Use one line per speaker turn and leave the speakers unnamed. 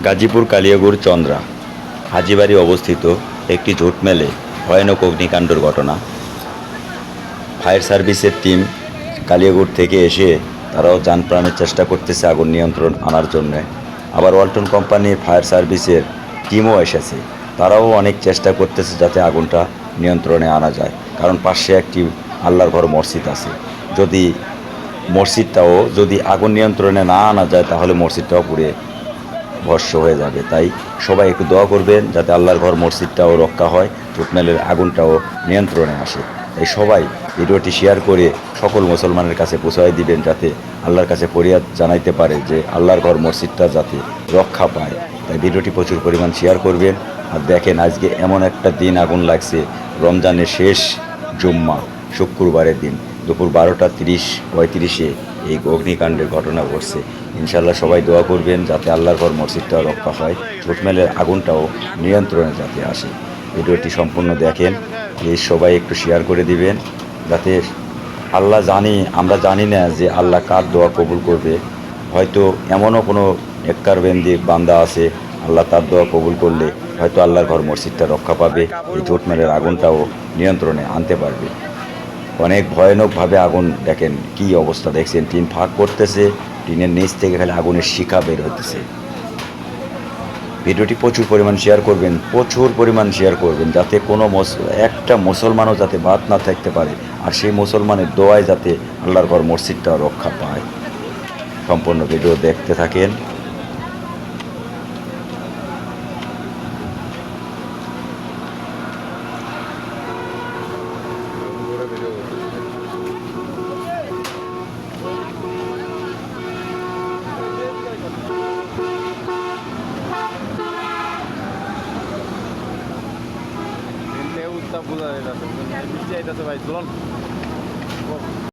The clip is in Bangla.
গাজীপুর কালিয়াগড় চন্দ্রা হাজীবাড়ি অবস্থিত একটি জুট মেলে ভয়ানক অগ্নিকাণ্ডের ঘটনা। ফায়ার সার্ভিসের টিম কালিয়াগড় থেকে এসে তারাও যান প্রাণের চেষ্টা করতেছে আগুন নিয়ন্ত্রণ আনার জন্যে। আবার ওয়ালটন কোম্পানির ফায়ার সার্ভিসের টিমও এসেছে, তারাও অনেক চেষ্টা করতেছে যাতে আগুনটা নিয়ন্ত্রণে আনা যায়। কারণ পাশে একটি আল্লাহর ঘর মসজিদ আছে, যদি আগুন নিয়ন্ত্রণে না আনা যায় তাহলে মসজিদটাও পুড়ে ভস্ম হয়ে যাবে। তাই সবাই একটু দোয়া করবেন যাতে আল্লাহর ঘর মসজিদটাও রক্ষা হয়, জুটমেলের আগুনটাও নিয়ন্ত্রণে আসে। তাই সবাই ভিডিওটি শেয়ার করে সকল মুসলমানের কাছে পৌঁছায় দিবেন, যাতে আল্লাহর কাছে ফরিয়াদ জানাইতে পারে যে আল্লাহর ঘর মসজিদটা যাতে রক্ষা পায়। তাই ভিডিওটি প্রচুর পরিমাণ শেয়ার করবেন। আর দেখেন, আজকে এমন একটা দিন আগুন লাগছে, রমজানের শেষ জুম্মা শুক্রবারের দিন দুপুর 12:30-35 এই অগ্নিকাণ্ডের ঘটনা ঘটছে। ইনশাল্লাহ সবাই দোয়া করবেন যাতে আল্লাহর ঘর মসজিদটাও রক্ষা হয়, জুটমেলের আগুনটাও নিয়ন্ত্রণে যাতে আসে। ভিডিওটি সম্পূর্ণ দেখেন, প্লিজ সবাই একটু শেয়ার করে দিবেন, যাতে আমরা জানি না যে আল্লাহ কার দোয়া কবুল করবে। হয়তো এমনও কোনো নেককার বান্দা আছে, আল্লাহ তার দোয়া কবুল করলে হয়তো আল্লাহর ঘর মসজিদটা রক্ষা পাবে, এই জুটমেলের আগুনটাও নিয়ন্ত্রণে আনতে পারবে। অনেক ভয়ানকভাবে আগুন, দেখেন কি অবস্থা, দেখছেন টিন ফাঁক করতেছে, টিনের নিচ থেকে খালি আগুনের শিখা বের হতেছে। ভিডিওটি প্রচুর পরিমাণ শেয়ার করবেন যাতে কোনো একটা মুসলমানও যাতে বাদ না থাকতে পারে, আর সেই মুসলমানের দোয়ায় যাতে আল্লাহর ঘর মসজিদটা রক্ষা পায়। সম্পূর্ণ ভিডিও দেখতে থাকেন।
বোঝা যায় না, ভাই চলুন।